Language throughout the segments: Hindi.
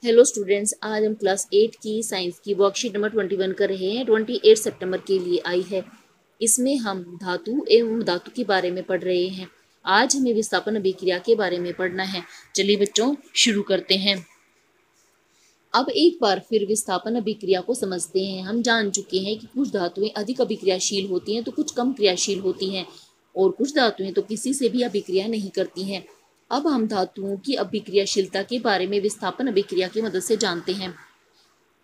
हेलो स्टूडेंट्स, आज हम क्लास 8 की साइंस की वर्कशीट नंबर 21 कर रहे हैं। 28 सितंबर के लिए आई है। इसमें हम धातु एवं धातु के बारे में पढ़ रहे हैं। आज हमें विस्थापन अभिक्रिया के बारे में पढ़ना है। चलिए बच्चों, शुरू करते हैं। अब एक बार फिर विस्थापन अभिक्रिया को समझते हैं। हम जान चुके हैं कि कुछ धातुएं अधिक अभिक्रियाशील होती हैं तो कुछ कम क्रियाशील होती हैं, और कुछ धातुएं तो किसी से भी अभिक्रिया नहीं करती हैं। अब हम धातुओं की अभिक्रियाशीलता के बारे में विस्थापन अभिक्रिया की मदद से जानते हैं।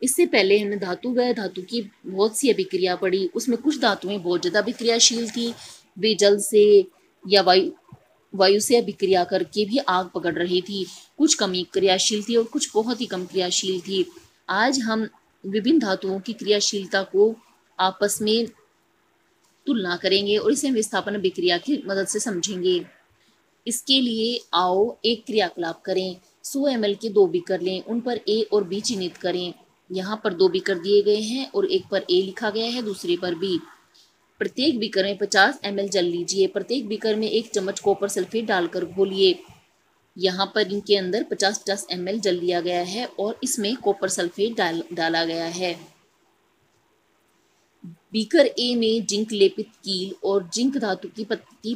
इससे पहले हमने धातु व धातु की बहुत सी अभिक्रिया पढ़ी। उसमें कुछ धातुएं बहुत ज्यादा अभिक्रियाशील थी, वे जल से या वायु से अभिक्रिया करके भी आग पकड़ रही थी। कुछ कम क्रियाशील थी और कुछ बहुत ही कम क्रियाशील थी। आज हम विभिन्न धातुओं की क्रियाशीलता को आपस में तुलना करेंगे और इसे विस्थापन अभिक्रिया की मदद से समझेंगे। इसके लिए आओ एक क्रियाकलाप करें। 100 ml के 2 बीकर लें, उन पर ए और बी चिन्हित करें। यहाँ पर 2 बीकर दिए गए हैं और एक पर ए लिखा गया है, दूसरे पर बी। प्रत्येक बीकर में 50 ml जल लीजिए। प्रत्येक बीकर में 1 चम्मच कॉपर सल्फेट डालकर घोलिए। यहाँ पर इनके अंदर 50-50 ml जल लिया गया है और इसमें कॉपर सल्फेट डाला गया है। बीकर ए में जिंक लेपित कील और जिंक धातु की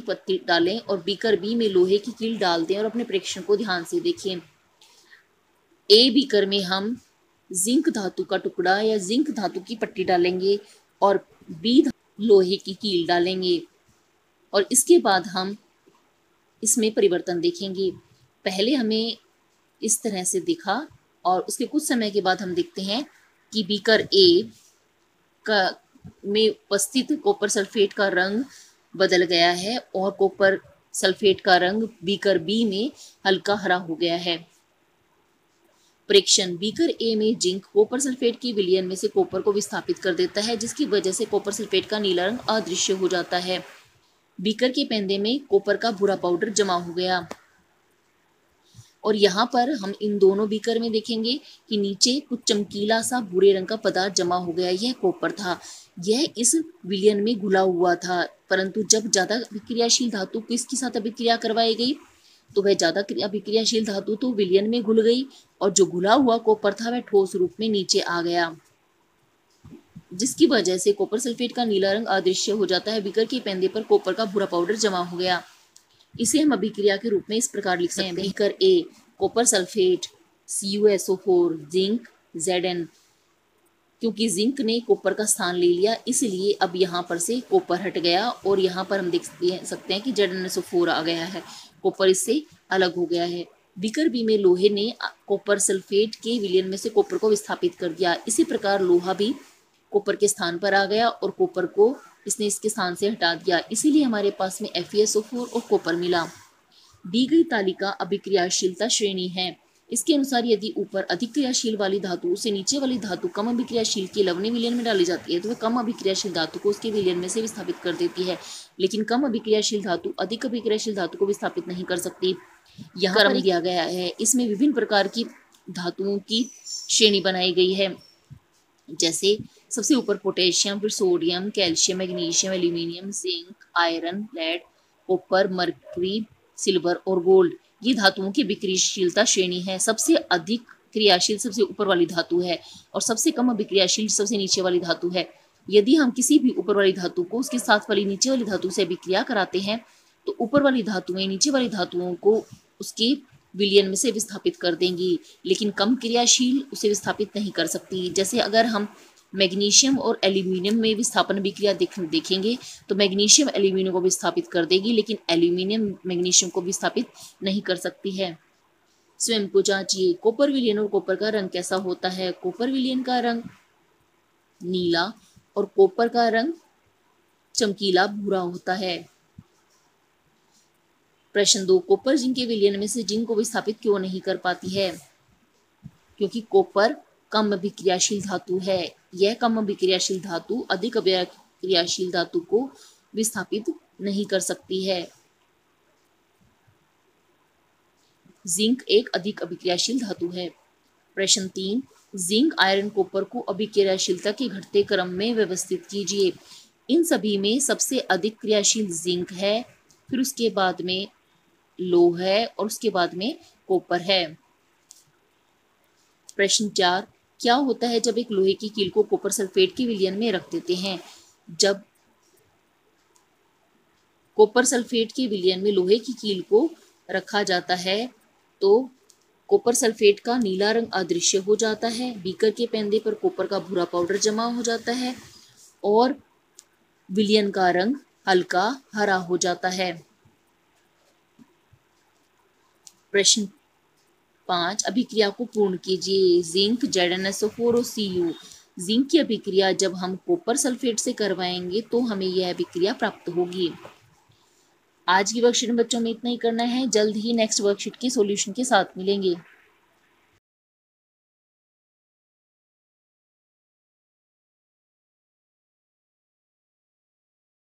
पत्ती डालें और बीकर बी में लोहे की कील डाल दें और अपने प्रेक्षण को ध्यान से देखें। ए बीकर में हम जिंक धातु का टुकड़ा या जिंक धातु की पट्टी डालेंगे और बी लोहे की कील डालेंगे, और इसके बाद हम इसमें परिवर्तन देखेंगे। पहले हमें इस तरह से दिखा और उसके कुछ समय के बाद हम देखते हैं कि बीकर ए का में उपस्थित कॉपर सल्फेट का रंग बदल गया है और कॉपर सल्फेट का रंग बीकर बी में हल्का हरा हो गया है। प्रेक्षण: बीकर ए में जिंक कॉपर सल्फेट की विलयन में से कॉपर को विस्थापित कर देता है, जिसकी वजह से कॉपर सल्फेट का नीला रंग अदृश्य हो जाता है। बीकर के पेंदे में कॉपर का भूरा पाउडर जमा हो गया। और यहाँ पर हम इन दोनों बीकर में देखेंगे कि नीचे कुछ चमकीला सा भूरे रंग का पदार्थ जमा हो गया। यह कॉपर था। यह इस विलयन में घुला हुआ था, परंतु जब ज्यादा अभिक्रियाशील धातु किसके साथ अभिक्रिया करवाई गई तो वह ज्यादा अभिक्रियाशील धातु तो विलयन में घुल गई और जो घुला हुआ कॉपर था वह ठोस रूप में नीचे आ गया, जिसकी वजह से कॉपर सल्फेट का नीला रंग अदृश्य हो जाता है। बीकर के पेंदे पर कॉपर का भूरा पाउडर जमा हो गया। इसे हम अभिक्रिया के रूप में इस प्रकार लिख सकते हैं: beaker A copper sulphate CuSO4 zinc Zn। क्योंकि जिंक ने कॉपर का स्थान ले लिया, इसलिए अब यहाँ पर से कॉपर हट गया और यहाँ पर हम देख सकते हैं कि ZnSO4 आ गया है। कॉपर इससे अलग हो गया है। बीकर बी में लोहे ने कॉपर सल्फेट के विलयन में से कॉपर को विस्थापित कर दिया। इसी प्रकार लोहा भी कॉपर के स्थान पर आ गया और कॉपर को इसने इसके स्थान से हटा दिया, इसीलिए हमारे पास में FeSO4 और कॉपर मिला। दी गई तालिका अभिक्रियाशीलता श्रेणी है। इसके अनुसार यदि ऊपर अधिक क्रियाशील वाली धातु से नीचे वाली धातु कम अभिक्रियाशील के लवणीय विलयन में डाली जाती है तो वह कम अभिक्रियाशील धातु को उसके विलयन में से विस्थापित कर देती है, लेकिन कम अभिक्रियाशील धातु अधिक अभिक्रियाशील धातु को विस्थापित नहीं कर सकती। यहाँ क्रम दिया गया है। इसमें विभिन्न प्रकार की धातुओं की श्रेणी बनाई गई है, जैसे सबसे ऊपर पोटेशियम, फिर sodium, calcium, magnesium, aluminium, zinc, iron, lead, copper, mercury, silver और गोल्ड। ये धातुओं की विक्रियाशीलता श्रेणी है। सबसे अधिक क्रियाशील सबसे ऊपर वाली धातु है और सबसे कम अभिक्रियाशील सबसे नीचे वाली धातु है। यदि हम किसी भी ऊपर वाली धातु को उसके साथ वाली नीचे वाली धातु से अभिक्रिया कराते हैं तो ऊपर वाली धातुएं नीचे वाली धातुओं को उसके विलयन में से विस्थापित कर देंगी, लेकिन कम क्रियाशील उसे विस्थापित नहीं कर सकती। जैसे अगर हम मैग्नीशियम और एल्यूमिनियम में विस्थापन अभिक्रिया देखेंगे तो मैग्नीशियम एल्यूमिनियम को विस्थापित कर देगी, लेकिन एल्यूमिनियम मैग्नीशियम को विस्थापित नहीं कर सकती है। स्वयं को जांचिए। कॉपर विलयन और कॉपर का रंग कैसा होता है? कॉपर विलयन का रंग नीला और कॉपर का रंग चमकीला भूरा होता है। प्रश्न 2, कॉपर जिंक के विलयन में से जिंक को विस्थापित क्यों नहीं कर पाती है? क्योंकि कॉपर कम अभिक्रियाशील धातु है। यह कम अभिक्रियाशील धातु अधिक अभिक्रियाशील धातु को विस्थापित नहीं कर सकती है। जिंक एक अधिक अभिक्रियाशील धातु है। प्रश्न 3, जिंक, आयरन, कॉपर को अभिक्रियाशीलता के घटते क्रम में व्यवस्थित कीजिए। इन सभी में सबसे अधिक क्रियाशील जिंक है, फिर उसके बाद में लोह है और उसके बाद में कॉपर है। प्रश्न 4, क्या होता है जब एक लोहे की कील को कॉपर सल्फेट के विलयन में रख देते हैं? जब कॉपर सल्फेट के विलयन में लोहे की कील को रखा जाता है तो कॉपर सल्फेट का नीला रंग अदृश्य हो जाता है, बीकर के पेंदे पर कॉपर का भूरा पाउडर जमा हो जाता है और विलयन का रंग हल्का हरा हो जाता है। प्रश्न 5, अभिक्रिया को पूर्ण कीजिए। जिंक, ZnSO4 और Cu। जिंक की अभिक्रिया जब हम कॉपर सल्फेट से करवाएंगे तो हमें यह अभिक्रिया प्राप्त होगी। आज की वर्कशीट में बच्चों में इतना ही करना है। जल्द ही नेक्स्ट वर्कशीट के सॉल्यूशन के साथ मिलेंगे।